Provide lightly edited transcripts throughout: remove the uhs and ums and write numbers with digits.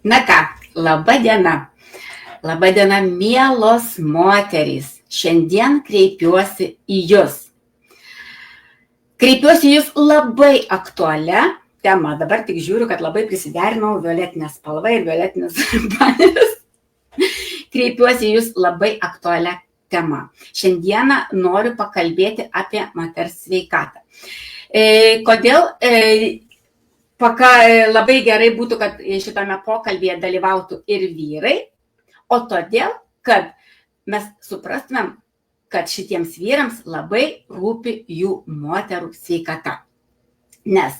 Na ką, laba diena. Laba diena, mielos moterys. Šiandien kreipiuosi į jūs. Kreipiuosi į jūs labai aktualią temą. Dabar tik žiūriu, kad labai prisiderinau violetinę spalvą ir violetinis baneris. Kreipiuosi į jūs labai aktualią temą. Šiandieną noriu pakalbėti apie moters sveikatą. Kodėl labai gerai būtų, kad šitame pokalbėje dalyvautų ir vyrai, o todėl, kad mes suprastumėm, kad šitiems vyrams labai rūpi jų moterų sveikata. Nes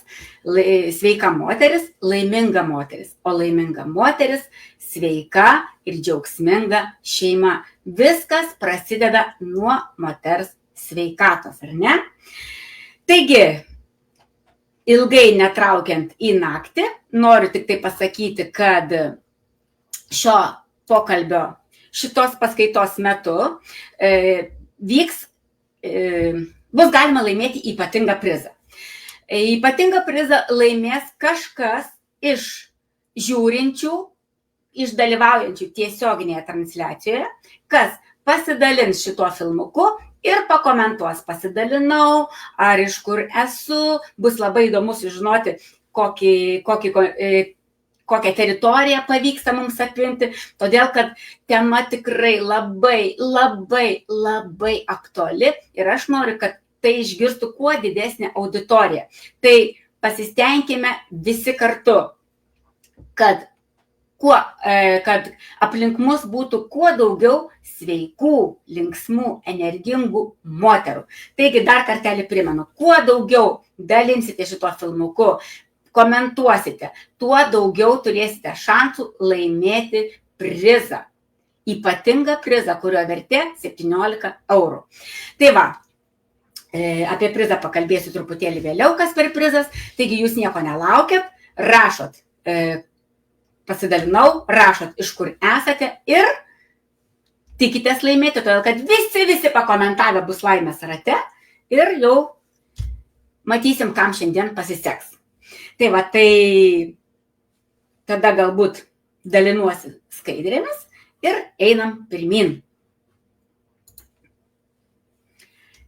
sveika moteris, laiminga moteris, o laiminga moteris, sveika ir džiaugsminga šeima. Viskas prasideda nuo moters sveikatos, ar ne? Taigi, ilgai netraukiant į naktį, noriu tik tai pasakyti, kad šio pokalbio, šitos paskaitos metu bus galima laimėti ypatingą prizą. Ypatingą prizą laimės kažkas iš žiūrinčių, iš dalyvaujančių tiesioginėje transliacijoje, kas pasidalins šituo filmuku ir pakomentuos, pasidalinau, ar iš kur esu. Bus labai įdomu sužinoti, kokią teritoriją pavyksta mums apimti, todėl kad tema tikrai labai aktuali ir aš noriu, kad tai išgirstų kuo didesnė auditorija. Tai pasistengime visi kartu, kad aplink mus būtų kuo daugiau sveikų, linksmų, energingų moterų. Taigi dar kartelį primenu, kuo daugiau dalinsite šituo filmuku, komentuosite, tuo daugiau turėsite šansų laimėti prizą. Ypatingą prizą, kurio vertė 17 eurų. Tai va, apie prizą pakalbėsiu truputėlį vėliau, kas per prizas. Taigi jūs nieko nelaukiat, rašot, pasidalinau, rašot, iš kur esate ir tikitės laimėti, todėl kad visi pakomentavę bus laimės rate ir jau matysim, kam šiandien pasiseks. Tai va, tai tada galbūt dalinuosi skaidrėmis ir einam pirmin.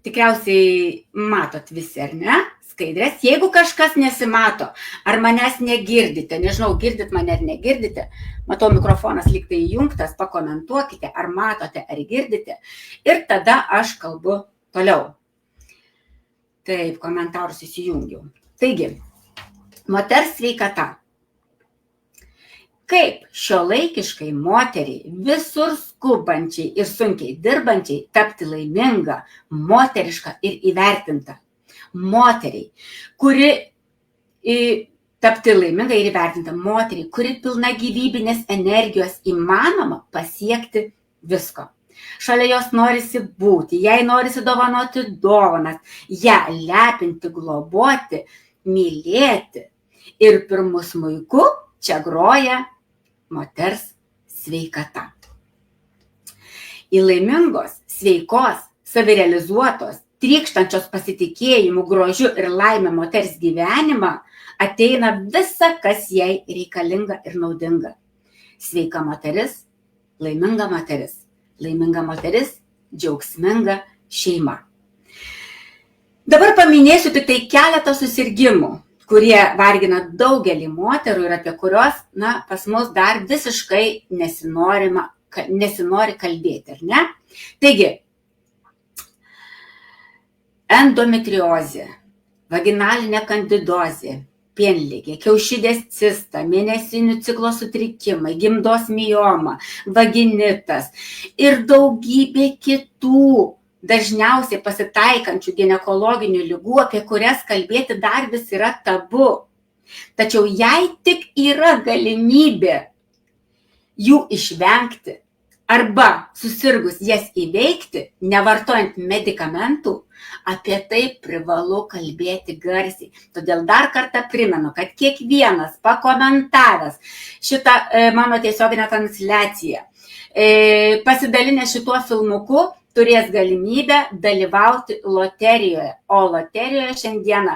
Tikriausiai matot visi, ar ne? Skaidrės. Jeigu kažkas nesimato, ar manęs negirdite, nežinau, girdit mane ar negirdite, matau, mikrofonas lyg tai įjungtas, pakomentuokite, ar matote, ar girdite, ir tada aš kalbu toliau. Taip, komentarus įsijungiau. Taigi, moters sveikata. Kaip šiuolaikiškai moteriai, visur skubančiai ir sunkiai dirbančiai tapti laiminga, moteriška ir įvertinta. Moteriai, kuri tapti laiminga ir įvertinta. Moteriai, kuri pilna gyvybinės energijos įmanoma pasiekti visko. Šalia jos norisi būti, jai norisi dovanoti dovanas, ją lepinti, globoti, mylėti. Ir pirmu smuiku čia groja moters sveikata. Į laimingos, sveikos, savirealizuotos, trykštančios pasitikėjimų, grožiu ir laimę moters gyvenimą ateina visa, kas jai reikalinga ir naudinga. Sveika moteris, laiminga moteris. Laiminga moteris, džiaugsminga šeima. Dabar paminėsiu tik tai keletą susirgimų, kurie vargina daugelį moterų ir apie kurios, pas mus dar visiškai nesinori kalbėti, ar ne? Taigi, endometriozė, vaginalinė kandidozė, pienligė, kiaušidės cista, mėnesinių ciklo sutrikimai, gimdos mioma, vaginitas ir daugybė kitų dažniausiai pasitaikančių ginekologinių ligų, apie kurias kalbėti dar vis yra tabu. Tačiau jei tik yra galimybė jų išvengti arba susirgus jas įveikti, nevartojant medikamentų, apie tai privalu kalbėti garsiai. Todėl dar kartą primenu, kad kiekvienas pakomentavęs šitą mano tiesioginę transliaciją, pasidalinę šituo filmuku, turės galimybę dalyvauti loterijoje. O loterijoje šiandieną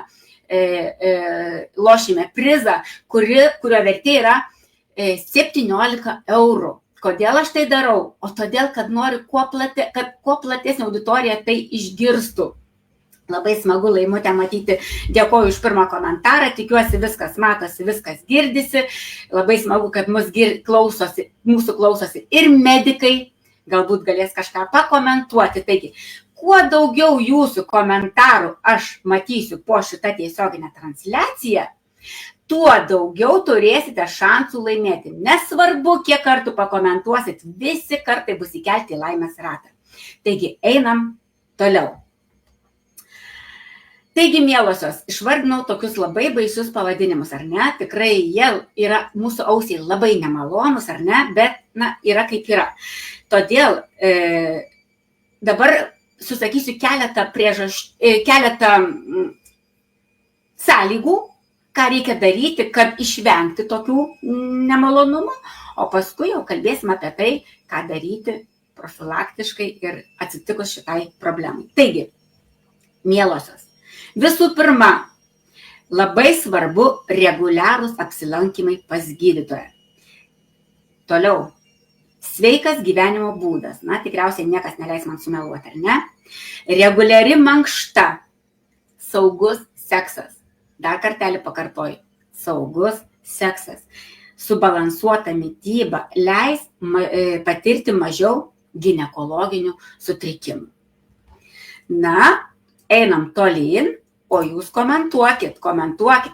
lošime prizą, kurio vertė yra 17 eurų. Kodėl aš tai darau? O todėl, kad noriu, kad kuo platesnė auditorija tai išgirstų. Labai smagu, Laimutė, matyti. Dėkoju už pirmą komentarą. Tikiuosi, viskas matosi, viskas girdisi. Labai smagu, kad mūsų klausosi ir medikai. Galbūt galės kažką pakomentuoti. Taigi, kuo daugiau jūsų komentarų aš matysiu po šitą tiesioginę transliaciją, tuo daugiau turėsite šansų laimėti. Nesvarbu, kiek kartų pakomentuosit, visi kartai bus įkelti į laimės ratą. Taigi, einam toliau. Taigi, mielosios, išvardinau tokius labai baisius pavadinimus, ar ne? Tikrai jie yra mūsų ausiai labai nemalonus, ar ne? Bet, yra kaip yra. Todėl dabar susakysiu keletą sąlygų, ką reikia daryti, kad išvengti tokių nemalonumų, o paskui jau kalbėsime apie tai, ką daryti profilaktiškai ir atsitikus šitai problemai. Taigi, mielosios, visų pirma, labai svarbu reguliarūs apsilankymai pas gydytoją. Toliau, sveikas gyvenimo būdas. Tikriausiai niekas neleis man sumeluoti, ar ne? Reguliari mankšta, saugus seksas. Dar kartelį pakartoju, saugus seksas. Subalansuota mityba leis patirti mažiau ginekologinių sutrikimų. Einam tolyn, o jūs komentuokit,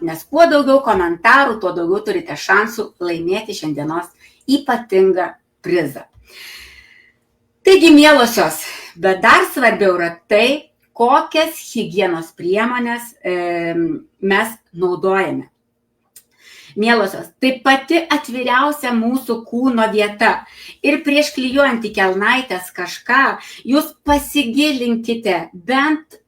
nes kuo daugiau komentarų, tuo daugiau turite šansų laimėti šiandienos ypatingą prizą. Taigi, mielosios, bet dar svarbiau yra tai, kokias higienos priemonės mes naudojame. Mielosios, tai pati atviriausia mūsų kūno vieta. Ir prieš klijuojant į kelnaitės kažką, jūs pasigilinkite, bent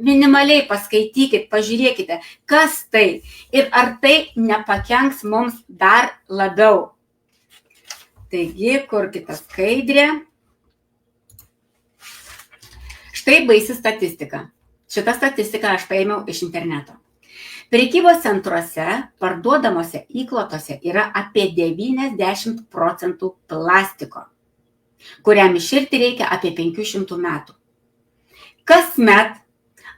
minimaliai paskaitykit, pažiūrėkite, kas tai ir ar tai nepakenks mums dar labiau. Taigi, kur kita skaidrė? Štai baisi statistika. Šitą statistiką aš paėmiau iš interneto. Prekybos centruose parduodamose įklotose yra apie 90% plastiko, kuriam iširti reikia apie 500 metų. Kasmet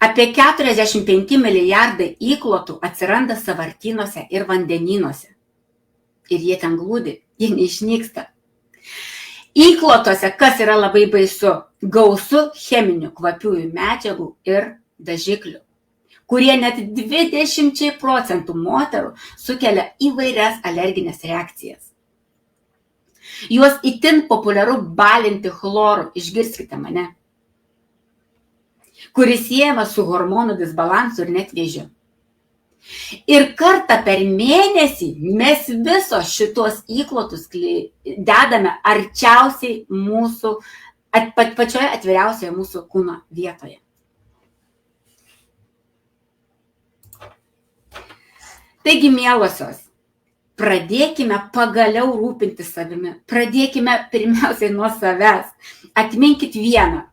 apie 45 milijardai įklotų atsiranda sąvartynuose ir vandenynuose. Ir jie ten glūdi, jie neišnyksta. Įklotose, kas yra labai baisu, gausu cheminių kvapiųjų medžiagų ir dažiklių, kurie net 20% moterų sukelia įvairias alerginės reakcijas. Juos itin populiaru balinti chloru, išgirskite mane, kuris siejama su hormonų disbalansu ir net vėžiu. Ir kartą per mėnesį mes visos šitos įklotus dedame arčiausiai mūsų, pačioje atviriausioje mūsų kūno vietoje. Taigi, mielosios, pradėkime pagaliau rūpinti savimi. Pradėkime pirmiausiai nuo savęs. Atminkit vieną,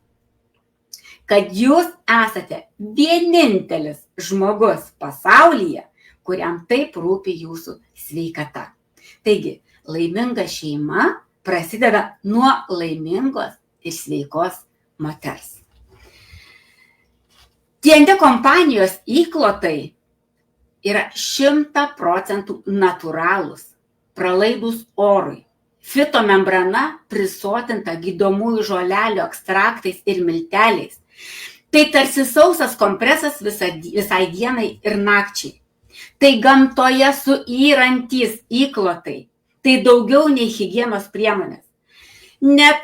kad jūs esate vienintelis žmogus pasaulyje, kuriam taip rūpi jūsų sveikata. Taigi, laiminga šeima prasideda nuo laimingos ir sveikos moters. T&D kompanijos įklotai yra 100% natūralūs, pralaidūs orui. Fitomembrana prisotinta gydomųjų žolelių ekstraktais ir milteliais. Tai tarsi sausas kompresas visai dienai ir nakčiai. Tai gamtoje suyrantys įklotai. Tai daugiau nei higienos priemonės. Net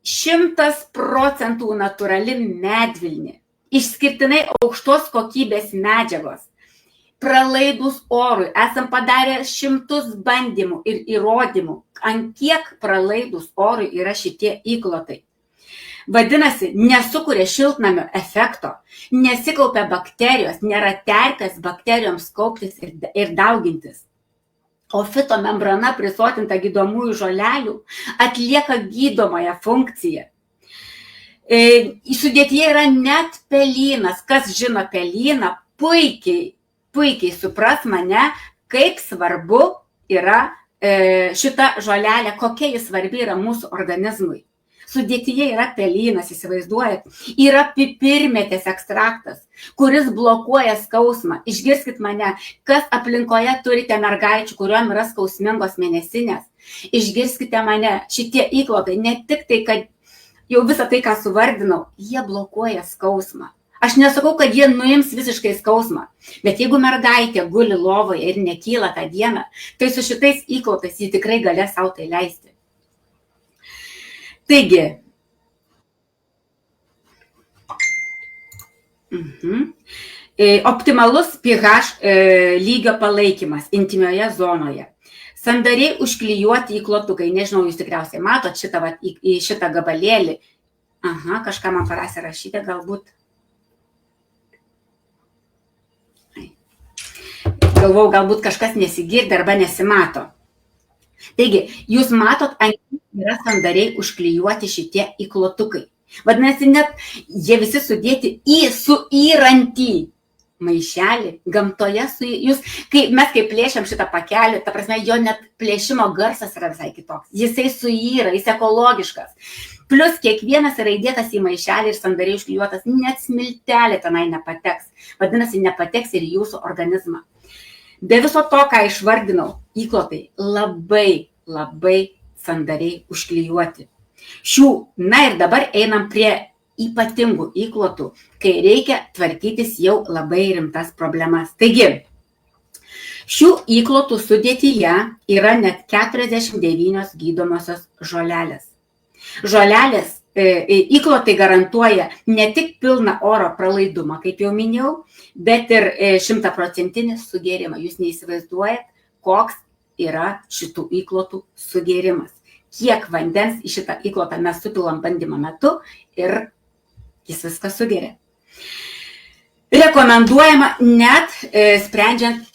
100% natūrali medvilnė. Išskirtinai aukštos kokybės medžiagos. Pralaidūs orui. Esam padarę šimtus bandymų ir įrodymų, ant kiek pralaidūs orui yra šitie įklotai. Vadinasi, nesukuria šiltnamio efekto, nesikaupia bakterijos, nėra terpės bakterijoms kauptis ir daugintis. O fitomembrana prisotinta gydomųjų žolelių atlieka gydomąją funkciją. Sudėtyje yra net pelynas. Kas žino pelyną, puikiai supras mane, kaip svarbu yra šita žolelė, kokia jis svarbi yra mūsų organizmui. Sudėtyje yra pelynas, įsivaizduojat, yra pipirmėtės ekstraktas, kuris blokuoja skausmą. Išgirskit mane, kas aplinkoje turite mergaičių, kuriuom yra skausmingos mėnesinės. Išgirskite mane, šitie įklotai, ne tik tai, kad jau visą tai, ką suvardinau, jie blokuoja skausmą. Aš nesakau, kad jie nuims visiškai skausmą, bet jeigu mergaitė guli lovoje ir nekyla tą dieną, tai su šitais įklotais ji tikrai galės sau tai leisti. Taigi, optimalus pH lygio palaikymas intimioje zonoje. Sandariai užklijuoti įklotukai, nežinau, jūs tikriausiai matot šitą gabalėlį. Aha, kažką man parasė rašyti, galbūt. Galvau, galbūt kažkas nesigirdi arba nesimato. Taigi, jūs matot, ant yra sandariai užklijuoti šitie įklotukai. Vadinasi, net jie visi sudėti į suyrantį maišelį, gamtoje mes kai plėšiam šitą pakelį, ta prasme, jo net plėšimo garsas yra visai kitoks. Jisai suyra, jis ekologiškas. Plus kiekvienas yra įdėtas į maišelį ir sandariai užklijuotas, net smiltelė tenai nepateks. Vadinasi, nepateks ir jūsų organizmą. Be viso to, ką išvardinau, įklotai labai sandariai užklijuoti. Na ir dabar einam prie ypatingų įklotų, kai reikia tvarkytis jau labai rimtas problemas. Taigi, šių įklotų sudėtyje yra net 49 gydomosios žolelės. Žolelės įklotai garantuoja ne tik pilną oro pralaidumą, kaip jau minėjau, bet ir 100% sugėrimą. Jūs neįsivaizduojat, koks yra šitų įklotų sugėrimas. Kiek vandens į šitą įklotą mes supilam bandymo metu ir jis viską sugeria. Rekomenduojama net sprendžiant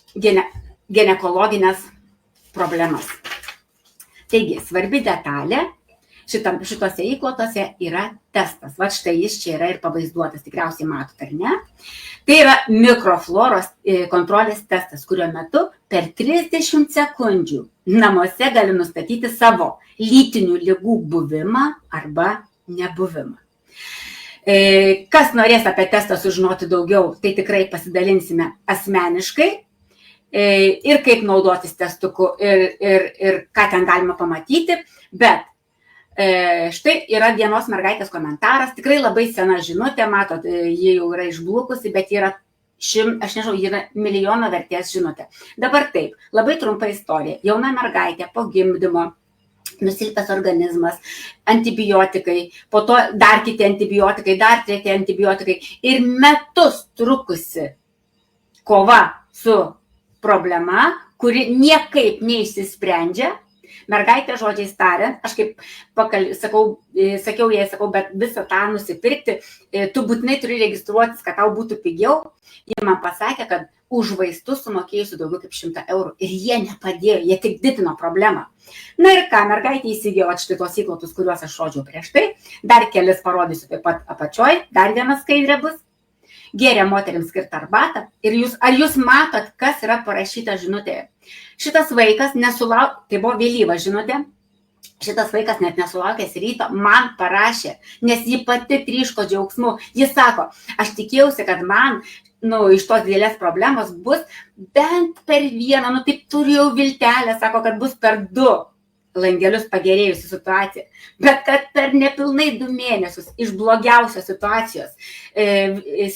ginekologinės problemas. Taigi, svarbi detalė. Šitose įklotose yra testas. Va štai jis čia yra ir pavaizduotas, tikriausiai matot, ar ne? Tai yra mikrofloros kontrolės testas, kurio metu per 30 sekundžių namuose gali nustatyti savo lytinių ligų buvimą arba nebuvimą. Kas norės apie testą sužinoti daugiau, tai tikrai pasidalinsime asmeniškai ir kaip naudotis testuku ir ką ten galima pamatyti, bet štai yra dienos mergaitės komentaras, tikrai labai sena žinutė, matot, ji jau yra išblukusi, bet yra, aš nežinau, yra milijono vertės žinutė. Dabar taip, labai trumpa istorija. Jauna mergaitė po gimdymo, nusilpęs organizmas, antibiotikai, po to dar kiti antibiotikai, dar treti antibiotikai ir metus trukusi kova su problema, kuri niekaip neišsisprendžia. Mergaitė, žodžiais tariant, aš kaip sakiau jai, bet visą tą nusipirkti, tu būtinai turi registruotis, kad tau būtų pigiau. Jie man pasakė, kad už vaistus sumokėjusi daugiau kaip 100 eurų ir jie nepadėjo, jie tik didino problemą. Na ir ką, mergaitė įsigijo štai tos įklotus, kuriuos aš rodžiau prieš tai, dar kelis parodysiu taip pat apačioj, dar viena skaidrė bus. Gėrė moterims skirtą arbatą ir ar jūs matot, kas yra parašyta žinutėje? Šitas vaikas nesulaukė, tai buvo vėlyva žinutė, šitas vaikas net nesulaukęs ryto man parašė, nes ji pati tryško džiaugsmu. Jis sako, aš tikėjausi, kad man iš tos didelės problemos bus bent per vieną, taip turėjau viltelę, sako, kad bus per 2 langelius pagerėjusi situacija, bet kad per nepilnai 2 mėnesius iš blogiausios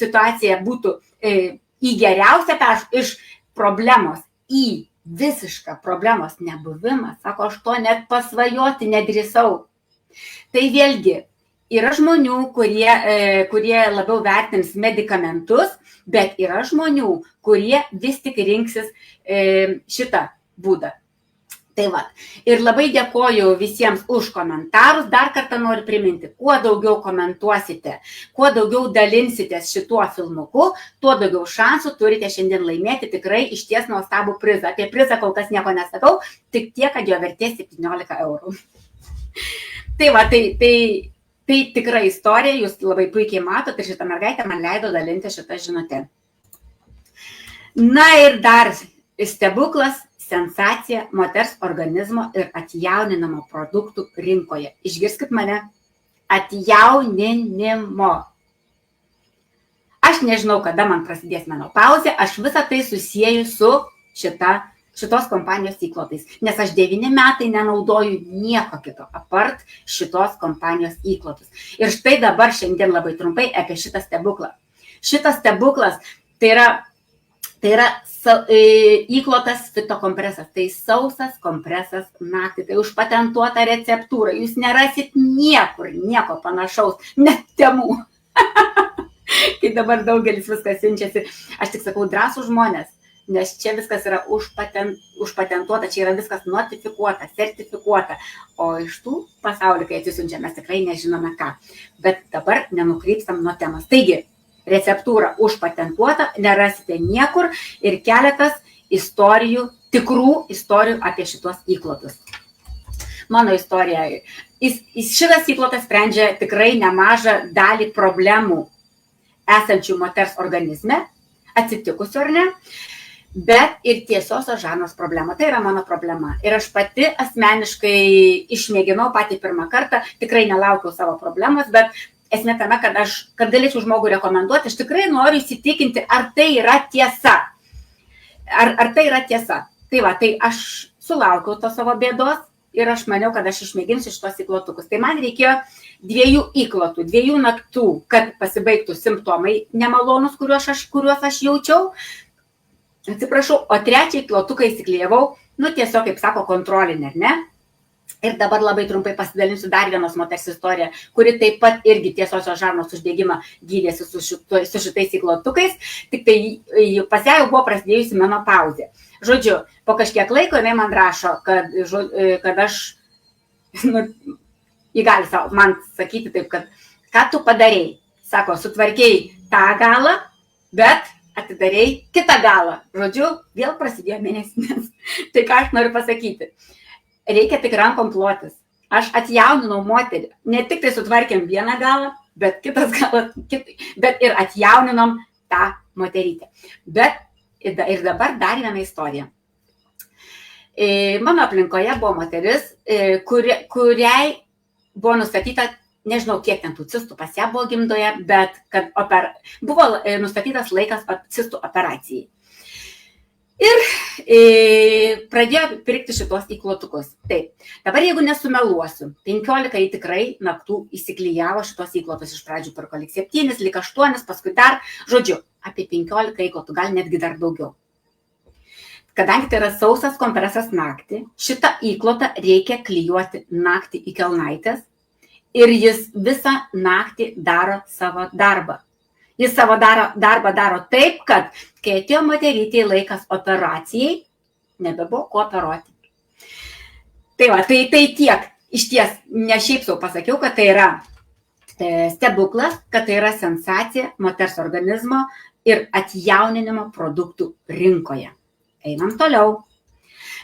situacija būtų į geriausią iš problemos į visišką problemos nebuvimą, sako, aš to net pasvajoti nedrįsau. Tai vėlgi, yra žmonių, kurie labiau vertins medikamentus, bet yra žmonių, kurie vis tik rinksis šitą būdą. Tai va. Ir labai dėkoju visiems už komentarus. Dar kartą noriu priminti, kuo daugiau komentuosite, kuo daugiau dalinsitės šituo filmuku, tuo daugiau šansų turite šiandien laimėti tikrai išties nuostabų prizą. Apie prizą kol kas nieko nesakau, tik tiek, kad jo vertė 17 eurų. Tai va, tai tikra istorija, jūs labai puikiai matot ir šitą mergaitę man leido dalinti šitą žinutę. Na ir dar Stebuklas, sensacija moters organizmo ir atjauninamo produktų rinkoje. Išgirskit mane. Atjauninimo. Aš nežinau, kada man prasidės menopauzė, aš visą tai susieju su šitos kompanijos įklotais, nes aš 9 metai nenaudoju nieko kito, apart šitos kompanijos įklotus. Ir štai dabar šiandien labai trumpai apie šitą stebuklą. Šitas stebuklas tai yra įklotas fitokompresas, tai sausas kompresas naktį, tai užpatentuota receptūra, jūs nerasit niekur nieko panašaus, net temų. Kai dabar daugelis viskas siunčiasi, aš tik sakau drąsų žmonės, nes čia viskas yra užpatentuota, čia yra viskas notifikuota, sertifikuota, o iš tų pasaulio, kai atsisiunčia, mes tikrai nežinome ką. Bet dabar nenukrypstam nuo temos. Taigi, receptūra užpatentuota, nerasite niekur ir keletas istorijų, tikrų istorijų apie šitos įklotus. Mano istorija. Šitas įklotas sprendžia tikrai nemažą dalį problemų esančių moters organizme, atsitikusių ar ne, bet ir tiesiosios žarnos problema. Tai yra mano problema. Ir aš pati asmeniškai išmėginau patį pirmą kartą, tikrai nelaukiau savo problemos, bet esmė tame, kad galėčiau žmogų rekomenduoti, aš tikrai noriu įsitikinti, ar tai yra tiesa. Ar tai yra tiesa. Tai va, tai aš sulaukiau to savo bėdos ir aš maniau, kad aš išmėginsiu šitos įklotukus. Tai man reikėjo 2 įklotų, 2 naktų, kad pasibaigtų simptomai nemalonus, kuriuos aš jaučiau. Atsiprašau, o 3 įklotuką įsiklijavau, tiesiog, kaip sako, kontrolinė, ar ne? Ir dabar labai trumpai pasidalinsiu dar vienos moters istoriją, kuri taip pat irgi tiesiosios žarnos uždegimą gydėsi su šitais įklotukais, tik tai pas ją jau buvo prasidėjusi menopauzė. Žodžiu, po kažkiek laiko jinai man rašo, kad aš, ji gali man sakyti taip, kad ką tu padarei? Sako, sutvarkėjai tą galą, bet atidarei kitą galą. Žodžiu, vėl prasidėjo mėnesinės. Tai ką aš noriu pasakyti? Reikia tik rankom plotis. Aš atjauninau moterį. Ne tik tai sutvarkėm vieną galą, bet kitas galas, bet ir atjauninom tą moterytę. Bet ir dabar dar viena istorija. Mano aplinkoje buvo moteris, kuriai buvo nustatyta, nežinau, kiek ten tų cistų pas ją buvo gimdoje, bet kad buvo nustatytas laikas cistų operacijai. Ir pradėjo pirkti šitos įklotukus. Taip, dabar jeigu nesumeluosiu, 15 tikrai naktų įsiklijavo šitos įklotus, iš pradžių pirko lik 7, lik 8, paskui dar, žodžiu, apie 15 įklotų, gal netgi dar daugiau. Kadangi tai yra sausas kompresas naktį, šitą įklotą reikia klijuoti naktį į kelnaitės ir jis visą naktį daro savo darbą. Jis savo darbą daro taip, kad kai atėjo moterytė laikas operacijai, nebebuvo ko operuoti. Tai va, tai tiek. Iš ties, ne šiaip sau pasakiau, kad tai yra stebuklas, kad tai yra sensacija moters organizmo ir atjauninimo produktų rinkoje. Einam toliau.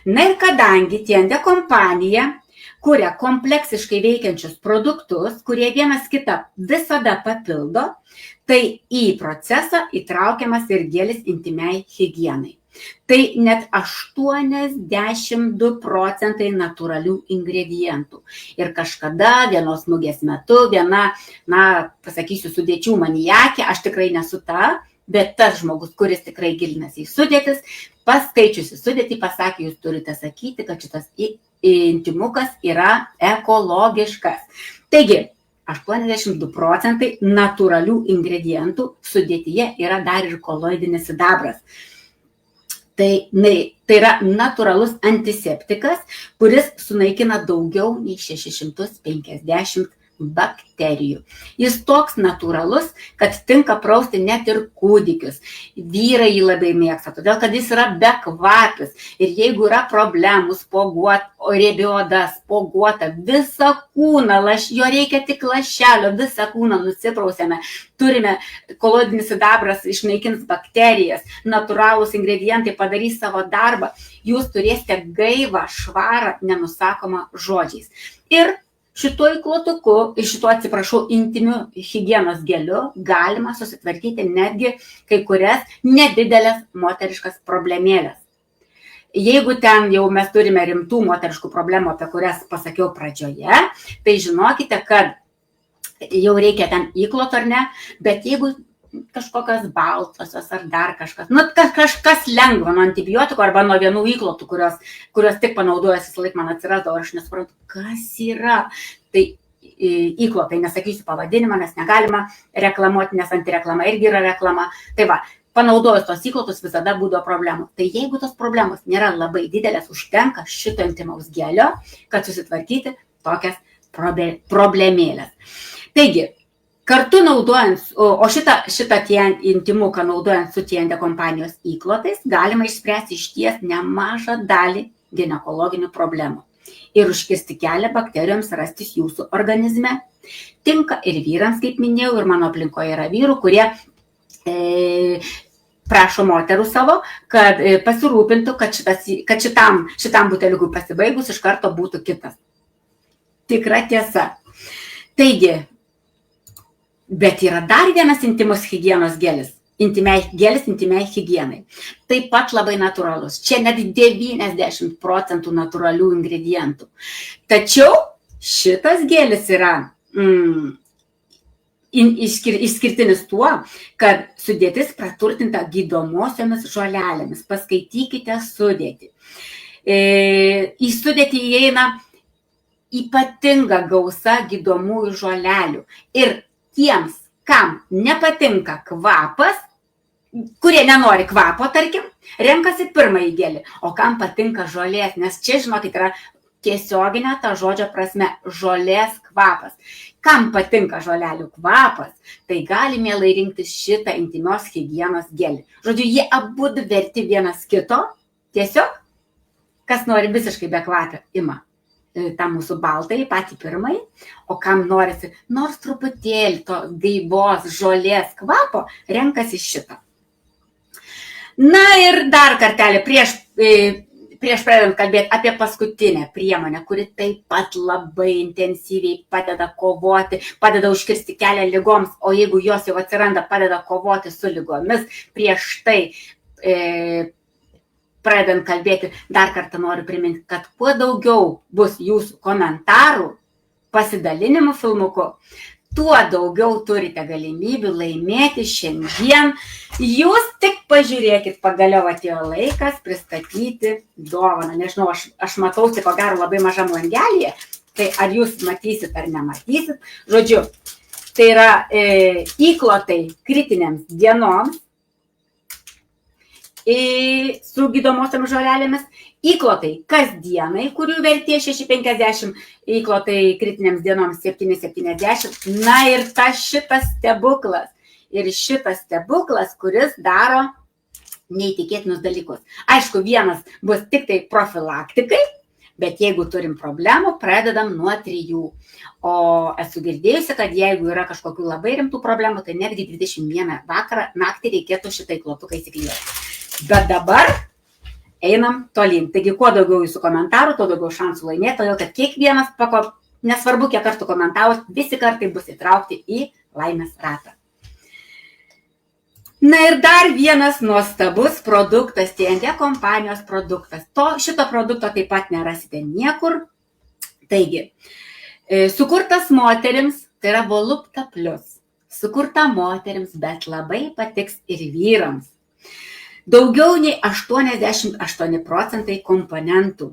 Na ir kadangi T&D kompanija kuria kompleksiškai veikiančius produktus, kurie vienas kitą visada papildo, tai į procesą įtraukiamas ir gelis intymiai higienai. Tai net 82% natūralių ingredientų. Ir kažkada vienos mugės metu viena, pasakysiu, sudėčių maniakė, aš tikrai nesu ta, bet tas žmogus, kuris tikrai gilinasi į sudėtis, paskaičiusi sudėtį, pasakė, jūs turite sakyti, kad šitas intimukas yra ekologiškas. Taigi, 82% natūralių ingredientų sudėtyje yra dar ir koloidinis sidabras. Tai yra natūralus antiseptikas, kuris sunaikina daugiau nei 650 bakterijų. Jis toks natūralus, kad tinka prausti net ir kūdikius. Vyrai jį labai mėgsta, todėl kad jis yra bekvapis. Ir jeigu yra problemų, riebi oda, spuoguota, visą kūną, jo reikia tik lašelio, visą kūną nusiprausėme. Turime koloidinis sidabras, išnaikins bakterijas, natūralūs ingredientai padarys savo darbą. Jūs turėsite gaivą, švarą, nenusakomą žodžiais. Ir šituo įklotuku ir šituo, intimiu higienos geliu galima susitvarkyti netgi kai kurias nedidelės moteriškas problemėlės. Jeigu ten jau mes turime rimtų moteriškų problemų, apie kurias pasakiau pradžioje, tai žinokite, kad jau reikia ten įkloto ar ne, bet jeigu kažkokios baltosios ar dar kažkas, kažkas lengva nuo antibiotikų arba nuo vienų įklotų, kurios tik panaudojas visą laiką man atsirasdavo ir aš nesuprantu, kas yra. Tai įklotai, nesakysiu pavadinimą, nes negalima reklamuoti, nes antireklama irgi yra reklama. Tai va, panaudojus tos įklotus visada būdavo problemų. Tai jeigu tos problemos nėra labai didelės, užtenka šito intimaus gelio, kad susitvarkyti tokias problemėlės. Taigi, kartu naudojant, o šitą intimuką naudojant su TND kompanijos įklotais, galima išspręsti išties nemažą dalį ginekologinių problemų ir užkirsti kelią bakterijoms rastis jūsų organizme. Tinka ir vyrams, kaip minėjau, ir mano aplinkoje yra vyrų, kurie prašo moterų savo, kad pasirūpintų, kad šitam buteliukui pasibaigus iš karto būtų kitas. Tikra tiesa. Taigi, bet yra dar vienas intimus higienos gelis. Gelis intimiai higienai. Taip pat labai natūralus. Čia net 90% natūralių ingredientų. Tačiau šitas gelis yra išskirtinis tuo, kad sudėtis praturtinta gydomosiomis žolelėmis. Paskaitykite sudėtį. Į sudėtį įeina ypatinga gausa gydomųjų žolelių. Ir tiems, kam nepatinka kvapas, kurie nenori kvapo, tarkim, renkasi pirmąjį gelį, o kam patinka žolės, nes čia, žinokit, yra tiesioginė ta žodžio prasme žolės kvapas. Kam patinka žolelių kvapas, tai gali mielai rinktis šitą intimios higienos gelį. Žodžiu, jie abu verti vienas kito, tiesiog, kas nori visiškai be kvapio, ima tą mūsų baltąjį, patį pirmąjį, o kam norisi nors truputėlį to gaivos žolės kvapo, renkasi šitą. Na ir dar kartelį, prieš pradedant kalbėti apie paskutinę priemonę, kuri taip pat labai intensyviai padeda kovoti, padeda užkirsti kelią ligoms, o jeigu jos jau atsiranda, padeda kovoti su ligomis. Prieš tai pradedant kalbėti, dar kartą noriu priminti, kad kuo daugiau bus jūsų komentarų, pasidalinimų filmuku, tuo daugiau turite galimybių laimėti šiandien. Jūs tik pažiūrėkit, pagaliau atėjo laikas pristatyti dovaną. Nežinau, aš matausi, ko gero, labai mažam langelyje, tai ar jūs matysit ar nematysit. Žodžiu, tai yra įklotai kritinėms dienoms, su gydomosiomis žolelėmis, įklotai kasdienai, kurių vertė 6,50, įklotai kritinėms dienoms 7,70. Na ir šitas stebuklas. Ir šitas stebuklas, kuris daro neįtikėtinus dalykus. Aišku, vienas bus tik tai profilaktikai, bet jeigu turim problemų, pradedam nuo 3. O esu girdėjusi, kad jeigu yra kažkokių labai rimtų problemų, tai netgi 21 vakarą naktį reikėtų šitą įklotuką įsiklijuoti. Bet dabar einam tolyn. Taigi, kuo daugiau jūsų komentarų, tuo daugiau šansų laimėti, todėl kad kiekvienas, nesvarbu, kiek kartų komentavot, visi kartai bus įtraukti į laimės ratą. Na ir dar vienas nuostabus produktas, TND kompanijos produktas. Šito produkto taip pat nerasite niekur. Taigi, sukurtas moterims, tai yra Volupta Plus. Sukurta moterims, bet labai patiks ir vyrams. Daugiau nei 88% komponentų,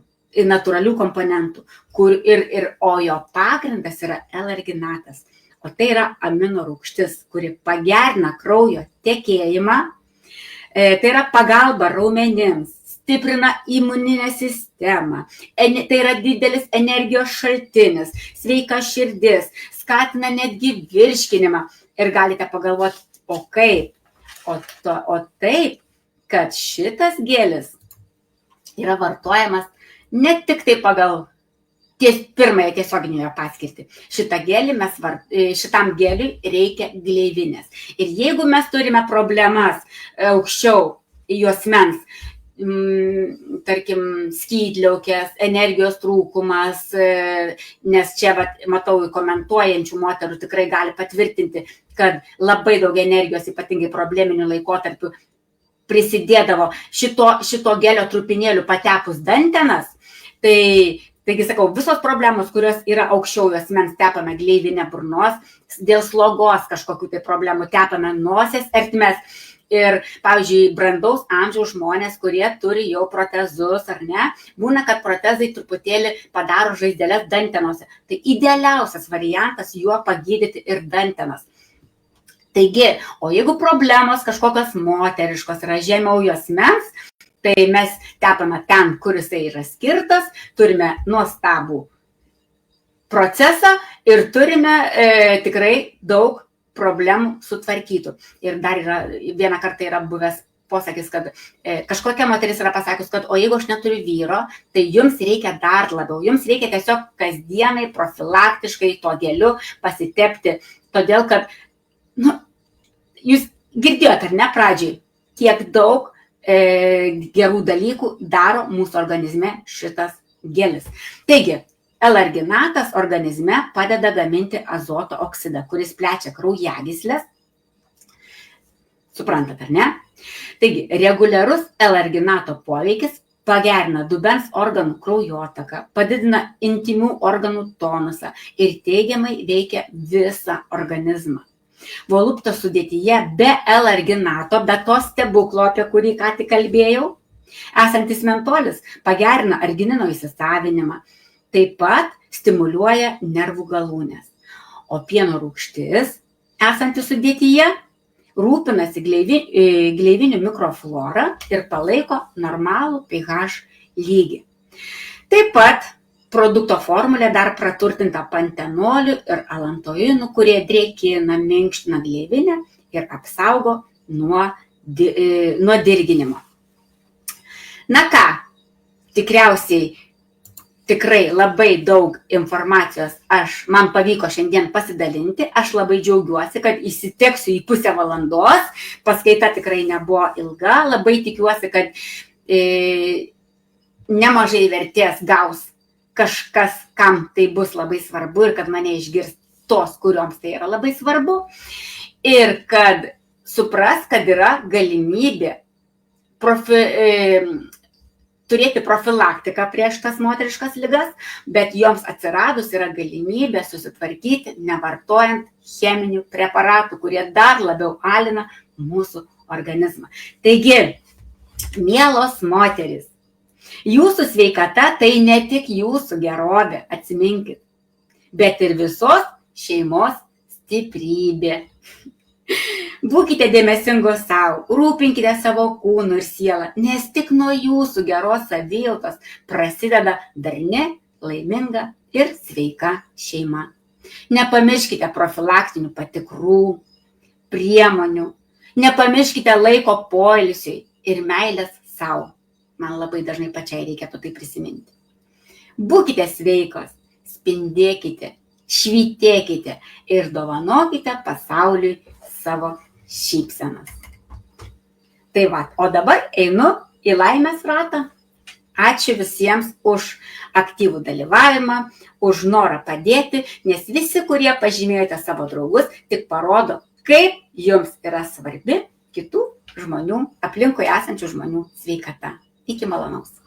natūralių komponentų, o jo pagrindas yra L-arginatas. O tai yra amino rūgštis, kuri pagerina kraujo tekėjimą, tai yra pagalba raumenims, stiprina imuninę sistemą, tai yra didelis energijos šaltinis, sveika širdis, skatina netgi virškinimą. Ir galite pagalvoti, o kaip? O taip, kad šitas gelis yra vartojamas ne tik tai pagal pirmąją tiesioginę paskirtį. Šitam geliui reikia gleivinės. Ir jeigu mes turime problemas aukščiau juosmens, tarkim, skydliaukės, energijos trūkumas, nes čia matau komentuojančių moterų tikrai gali patvirtinti, kad labai daug energijos, ypatingai probleminiu laikotarpiu, prisidėdavo šito gelio trupinėlių patepus dantenas, taigi sakau, visos problemos, kurios yra aukščiau juosmens, tepame gleivinę burnos, dėl slogos kažkokių tai problemų tepame nosies ertmes. Ir, pavyzdžiui, brandaus amžiaus žmonės, kurie turi jau protezus, ar ne, būna, kad protezai truputėlį padaro žaizdeles dantenose. Tai idealiausias variantas juo pagydyti ir dantenas. Taigi, o jeigu problemos kažkokios moteriškos yra žemiau juosmens, tai mes tepame ten, kur jisai yra skirtas, turime nuostabų procesą ir turime tikrai daug problemų sutvarkytų. Ir dar vieną kartą yra buvęs posakis, kad kažkokia moteris yra pasakius, kad o jeigu aš neturiu vyro, tai jums reikia dar labiau. Jums reikia tiesiog kasdienai profilaktiškai to geliu pasitepti. Todėl, kad jūs girdėjote, ar ne, pradžiai, kiek daug gerų dalykų daro mūsų organizme šitas gelis. Taigi, L-arginatas organizme padeda gaminti azoto oksidą, kuris plečia kraujagyslės. Suprantate, ar ne? Taigi, reguliarus L-arginato poveikis pagerina dubens organų kraujotaką, padidina intymių organų tonusą ir teigiamai veikia visą organizmą. Volupto sudėtyje be L-arginato, be to stebuklo, apie kurį ką tik kalbėjau, esantis mentolis pagerina arginino įsisavinimą. Taip pat stimuliuoja nervų galūnes. O pieno rūgštis, esanti sudėtyje, rūpinasi gleivinių mikroflorą ir palaiko normalų pH lygį. Taip pat produkto formulė dar praturtinta pantenoliu ir alantoinu, kurie drėkina, minkština gleivinę ir apsaugo nuo dirginimo. Na ką, tikriausiai tikrai labai daug informacijos man pavyko šiandien pasidalinti. Aš labai džiaugiuosi, kad įsiteksiu į pusę valandos. Paskaita tikrai nebuvo ilga. Labai tikiuosi, kad nemažai vertės gaus kažkas, kam tai bus labai svarbu ir kad mane išgirs tos, kurioms tai yra labai svarbu. Ir kad supras, kad yra galimybė turėti profilaktiką prieš tas moteriškas ligas, bet joms atsiradus yra galimybė susitvarkyti, nevartojant cheminių preparatų, kurie dar labiau alina mūsų organizmą. Taigi, mielos moterys, jūsų sveikata tai ne tik jūsų gerovė, atsiminkit, bet ir visos šeimos stiprybė. Būkite dėmesingos savo, rūpinkite savo kūnu ir sielą, nes tik nuo jūsų geros savijautos prasideda darni, laiminga ir sveika šeima. Nepamirškite profilaktinių patikrų, priemonių, nepamirškite laiko poilsiui ir meilės savo. Man labai dažnai pačiai reikėtų tai prisiminti. Būkite sveikos, spindėkite, švytėkite ir dovanokite pasauliui savo šypsenas. Tai va, o dabar einu į laimės ratą. Ačiū visiems už aktyvų dalyvavimą, už norą padėti, nes visi, kurie pažymėjote savo draugus, tik parodo, kaip jums yra svarbi kitų žmonių, aplinkoje esančių žmonių sveikata. Iki malonaus.